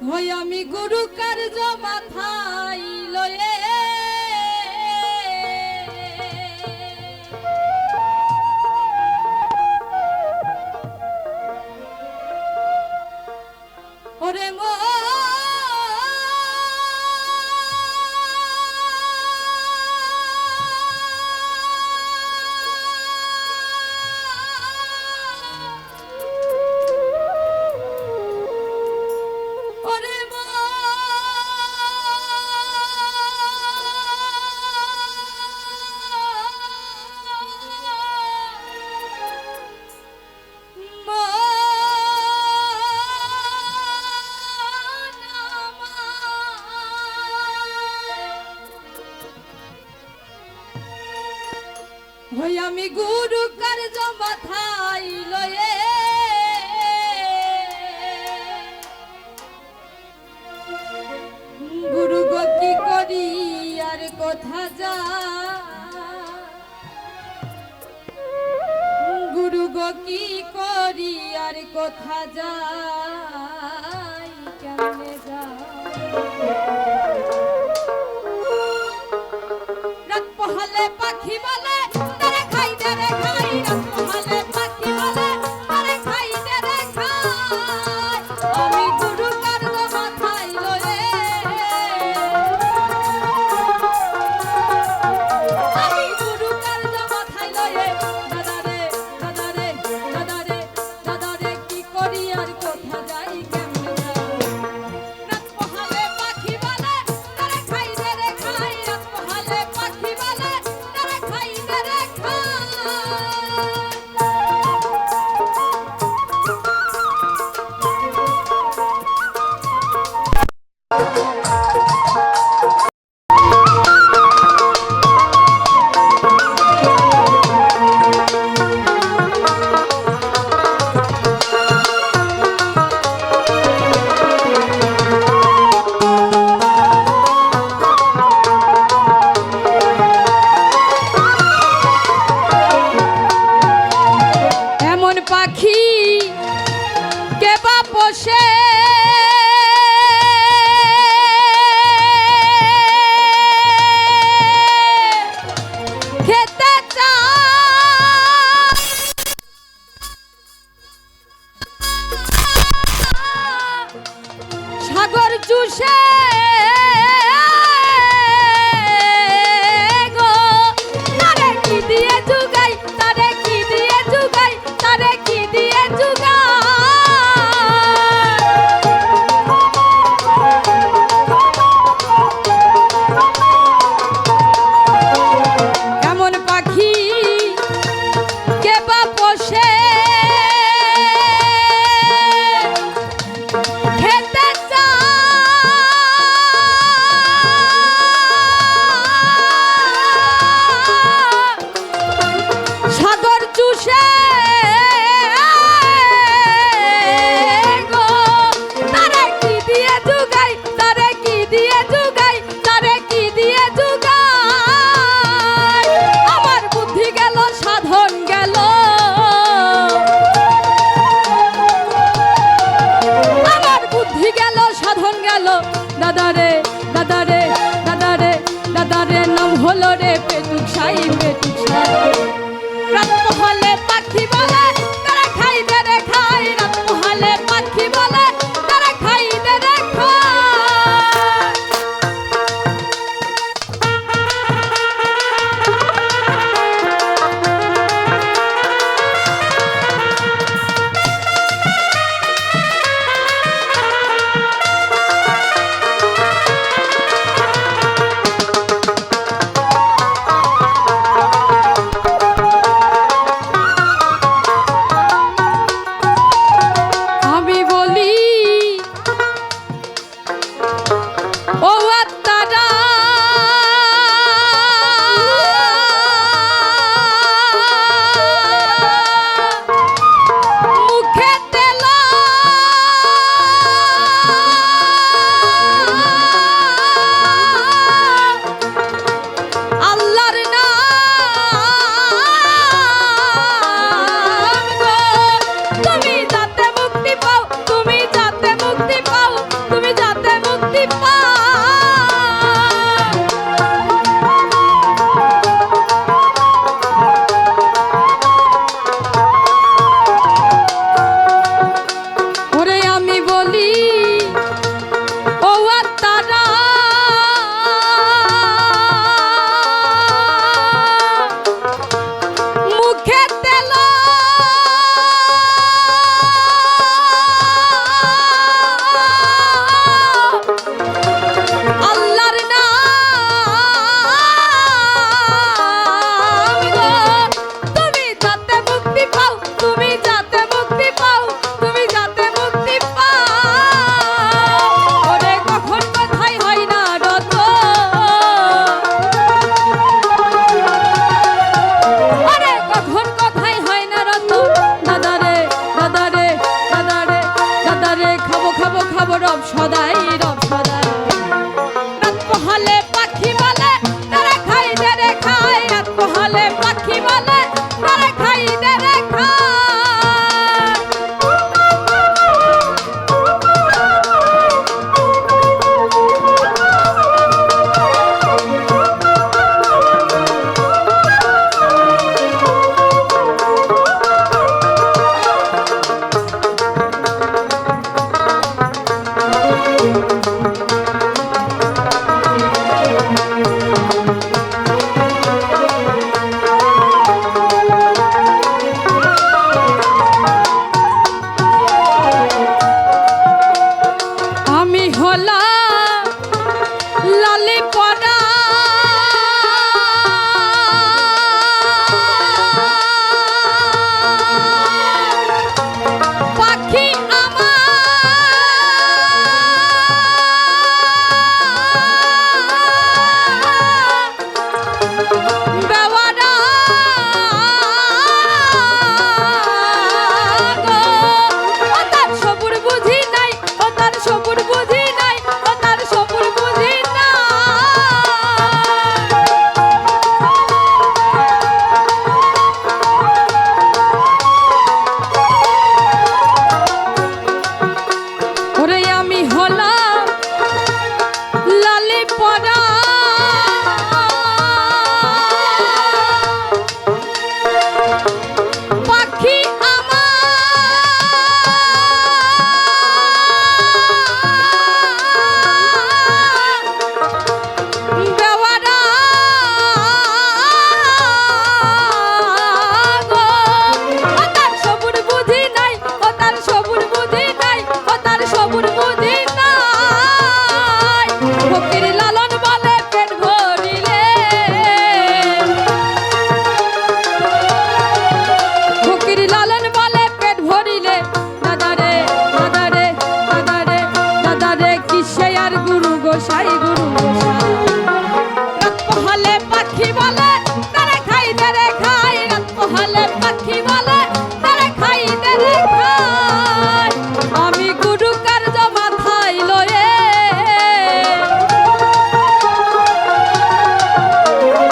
হই আমি গুরু কার্য মাথায় লয়ে ওরে হই আমি গুরু কার্য মাথায় লয়ে গুরু গো কি করি আর কোথা যা গুরু গো কি করি আর কোথা যাই কেমনে যা রাত পহলে পাখি বলে তারে খাই দে রে খাই রাত পহলে পাখি বলে তারে খাই দে রে খাই আমি গুরু কার্য মাথায় লয়ে আমি গুরু কার্য মাথায় লয়ে দাদা রে কি করি আর কোথা যাই কেমনে যাই রাত পহলে পাখি বলে তারে খাই দে রে খাই রাত পহলে পাখি বলে তারে খাই দে রে খাই এমন পাখি কে বা পোষে খেতে চায় সাগর চুষে গো তারে কি দিয়ে জুগাই তারে কি দিয়ে জুগাই তারে কি দিয়ে জুগাই এমন পাখি কে বা পোষে খেতে চায় সাগর চুষে গো তারে কি দিয়ে জুগাই তারে কি দিয়ে জুগাই তারে কি দিয়ে জুগাই আমার বুদ্ধি গেল সাধন গেল আমার বুদ্ধি গেল সাধন গেল দাদারে দাদারে দাদারে দাদারে নাম হলো রে পেটুক সাই রাত পহলে পাখি বলে তারা খাই দে রে খাই রাত পহলে পাখি বলে তারা খাই দে রে খাই খাবো খাবো খাবো রব সদাই রব সদাই রাত পোহালে পাখি বলে তারা খাই দে রে খাই রাত পোহালে পাখি বলে তারা খাই দে রে খাই গোসাই গুরু গোসাই রাত পোহালে পাখি বলে তারা খাই দে রে খাই রাত পোহালে পাখি বলে তারা খাই দে রে খাই আমি গুরু কার্য মাথায় লয়ে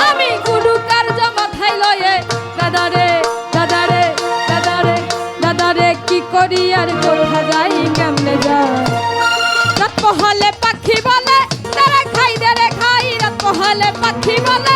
আমি গুরু কার্য মাথায় লয়ে দাদারে দাদারে দাদারে দাদারে কি করি আর কোথা যাই কেমনে যাই রাত পোহালে পাখি বলে তারা খাই দে রে খাই রাত পোহালে পাখি বলে